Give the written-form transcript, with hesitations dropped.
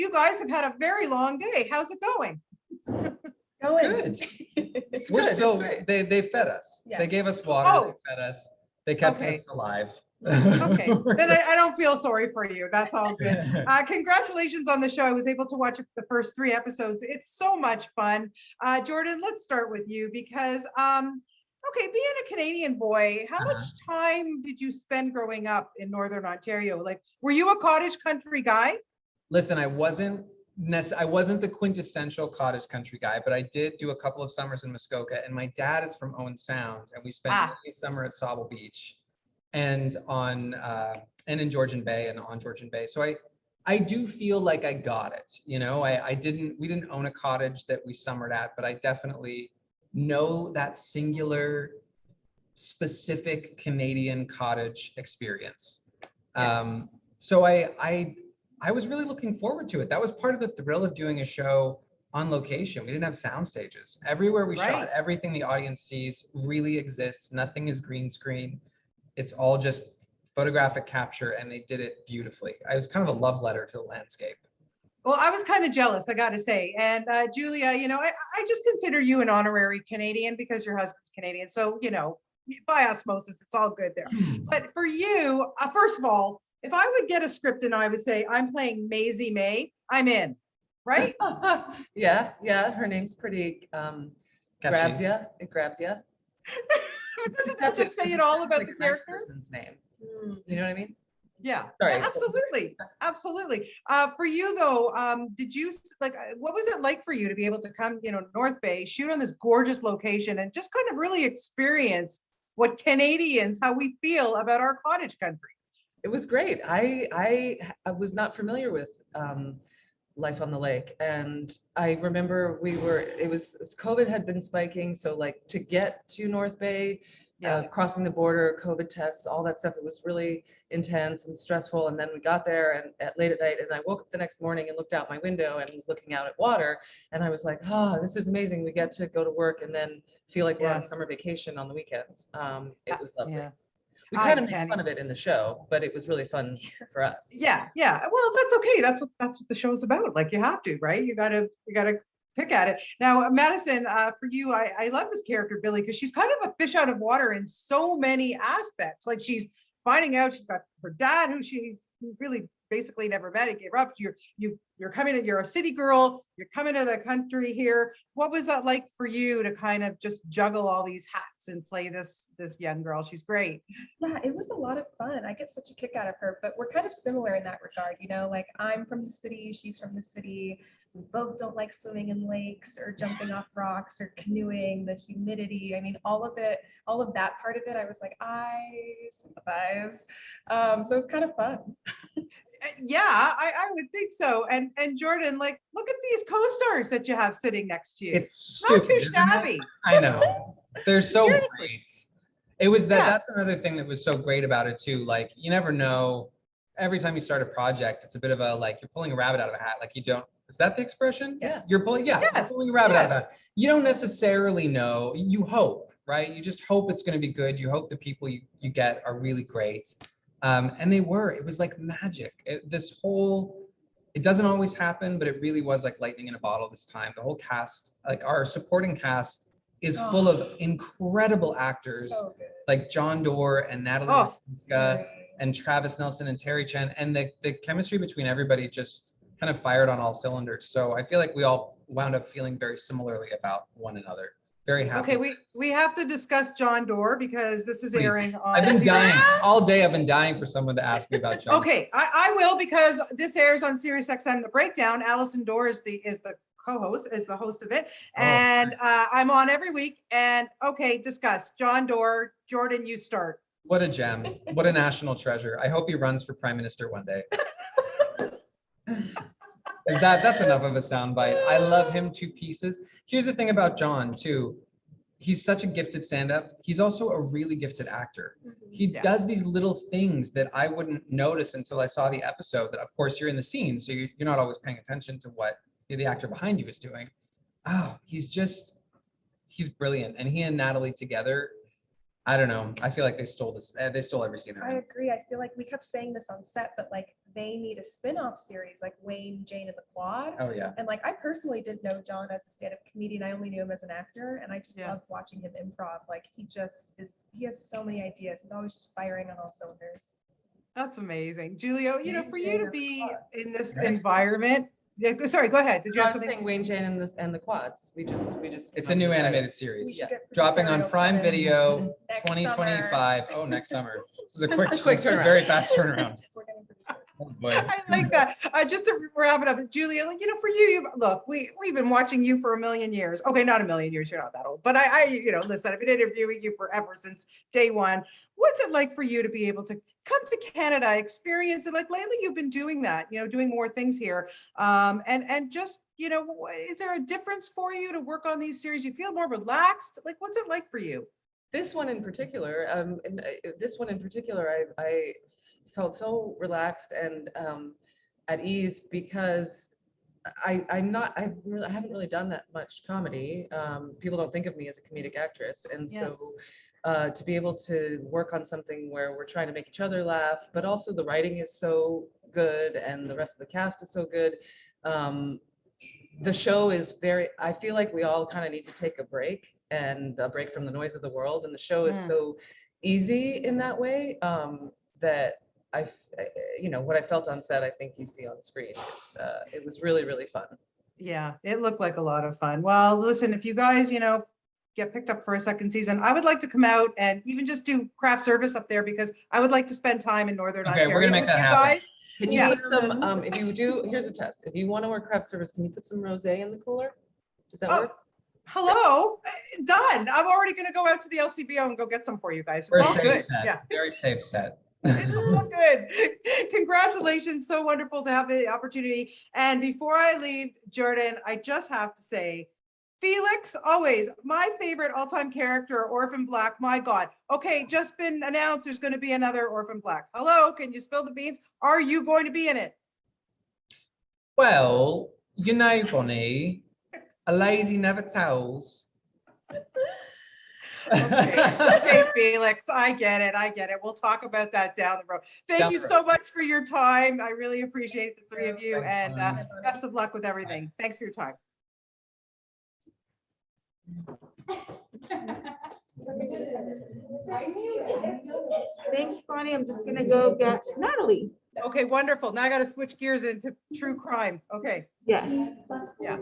you guys have had a very long day. How's it going? Good. We're good, still, it's they fed us. Yes. They gave us water, Oh. they fed us, they kept Okay. us alive. Okay, then I don't feel sorry for you. That's all good. Congratulations on the show. I was able to watch the first 3 episodes. It's so much fun. Jordan, let's start with you because, okay, being a Canadian boy, how much time did you spend growing up in Northern Ontario? Like, were you a cottage country guy? Listen, I wasn't the quintessential cottage country guy, but I did do a couple of summers in Muskoka, and my dad is from Owen Sound, and we spent every summer at Sauble Beach and in Georgian Bay and on Georgian Bay. So I do feel like I got it. You know, we didn't own a cottage that we summered at, but I definitely know that singular, specific Canadian cottage experience. Yes. So I was really looking forward to it. That was part of the thrill of doing a show on location. We didn't have sound stages. Everywhere we shot, everything the audience sees really exists. Nothing is green screen. It's all just photographic capture, and they did it beautifully. It was kind of a love letter to the landscape. Well, I was kind of jealous, I got to say. And Julia, you know, I just consider you an honorary Canadian because your husband's Canadian. So, you know, by osmosis, it's all good there. But for you, first of all, if I would get a script and I would say, I'm playing Maisie May, I'm in, right? Yeah, her name's pretty, grabs ya. It grabs ya. Doesn't that just say it all about the character? Nice person's name. You know what I mean? Yeah, Sorry. absolutely. For you though, did you what was it like for you to be able to come, you know, North Bay, shoot on this gorgeous location and just kind of really experience what Canadians, how we feel about our cottage country? It was great. I was not familiar with life on the lake, and I remember it was COVID had been spiking, so like to get to North Bay, crossing the border, COVID tests, all that stuff, it was really intense and stressful. And then we got there and late at night, and I woke up the next morning and looked out my window and was looking out at water, and I was like, this is amazing. We get to go to work and then feel like we're on summer vacation on the weekends. It was lovely. We kind of made fun of it in the show, but it was really fun for us. Yeah. Well, that's okay. That's what the show's about. Like, you have to, right? You gotta pick at it. Now, Madison, for you, I love this character, Billy, because she's kind of a fish out of water in so many aspects. Like, she's finding out she's got her dad, who she's really basically never met. He gave up. You're coming to, you're a city girl, you're coming to the country here. What was that like for you to kind of just juggle all these hats and play this young girl? She's great. Yeah, it was a lot of fun. I get such a kick out of her, but we're kind of similar in that regard. You know, like I'm from the city, she's from the city. We both don't like swimming in lakes or jumping off rocks or canoeing, the humidity. I mean, all of that part of it, I was like, I sympathize. So it was kind of fun. Yeah, I would think so. And Jordan, like, look at these co-stars that you have sitting next to you. It's not stupid, too shabby. I know. They're so Seriously. great. It was that's another thing that was so great about it too. Like, you never know. Every time you start a project, it's a bit of a, like, you're pulling a rabbit out of a hat. Like, you don't, is that the expression? Yes. You're pulling a rabbit out of a hat. You don't necessarily know. You hope, right? You just hope it's going to be good. You hope the people you get are really great. And they were. It was like magic. It doesn't always happen, but it really was like lightning in a bottle this time. The whole cast, like our supporting cast, is full of incredible actors, So good. like John Doerr and Natalie Matinska and Travis Nelson and Terry Chen, and the chemistry between everybody just kind of fired on all cylinders. So I feel like we all wound up feeling very similarly about one another. Very happy. Okay, we have to discuss John Doerr because this is airing on. I've been dying all day. I've been dying for someone to ask me about John. Okay, I will, because this airs on SiriusXM The Breakdown. Allison Doerr is the co-host, is the host of it, and I'm on every week. And okay, discuss John Doerr. Jordan, you start. What a gem! What a national treasure! I hope he runs for prime minister one day. That's enough of a soundbite. I love him to pieces. Here's the thing about John too. He's such a gifted stand-up. He's also a really gifted actor. He does these little things that I wouldn't notice until I saw the episode. That, of course, you're in the scene, so you're not always paying attention to what the actor behind you is doing. He's brilliant. And he and Natalie together, I don't know. I feel like they stole this. They stole every scene. I agree. I feel like we kept saying this on set, but like they need a spin-off series like Wayne, Jane, and the Quad. Oh yeah. And like I personally didn't know John as a stand-up comedian. I only knew him as an actor, and I just Yeah. loved watching him improv. Like he just is. He has so many ideas. He's always just firing on all cylinders. That's amazing. Julia, you know, Wayne, for Jane, you to and the be Quad. in this Right. environment. Yeah, sorry, go ahead. Did you I have was something? saying Wayne, Jane, and the Quads. We just. It's a new decided. animated We series. should get Dropping on producerial Prime credit Video next 2025. Oh, next summer. This is a quick turnaround. very fast turnaround. We're getting producer. Oh, boy. I like that. Just to wrap it up, Julia, like, you know, for you, look, we've been watching you for a million years. Okay, not a million years, you're not that old, but you know, listen, I've been interviewing you forever since day one. What's it like for you to be able to come to Canada, experience it? Like lately, you've been doing that, you know, doing more things here. And just, you know, is there a difference for you to work on these series? You feel more relaxed? Like, what's it like for you? This one in particular, I felt so relaxed and at ease because I haven't really done that much comedy. People don't think of me as a comedic actress, and Yeah. so to be able to work on something where we're trying to make each other laugh, but also the writing is so good and the rest of the cast is so good. The show is I feel like we all kind of need to take a break and a break from the noise of the world. And the show is so easy in that way that you know, what I felt on set, I think you see on screen. It was really, really fun. Yeah, it looked like a lot of fun. Well, listen, if you guys, you know, get picked up for a second season, I would like to come out and even just do craft service up there because I would like to spend time in Northern Okay, we're Ontario gonna make with that you happen. guys. Can you Yeah. put some, if you do, here's a test. If you want to work craft service, can you put some rosé in the cooler? Does that Oh, work? hello, done. I'm already gonna go out to the LCBO and go get some for you guys. It's We're a all safe good. set. Yeah, Very safe set. it's all good. Congratulations. So wonderful to have the opportunity. And before I leave, Jordan, I just have to say, Felix, always my favorite all-time character, Orphan Black. My God. Okay, just been announced there's going to be another Orphan Black. Hello, can you spill the beans? Are you going to be in it? Well, you know, Bonnie, a lady never tells. Okay, Felix, I get it. We'll talk about that down the road. Thank you so much for your time. I really appreciate the three of you, and best of luck with everything. Thanks for your time. Thanks, Bonnie. I'm just gonna go get Natalie. Okay, wonderful. Now I got to switch gears into true crime. Okay. Yes. Yeah.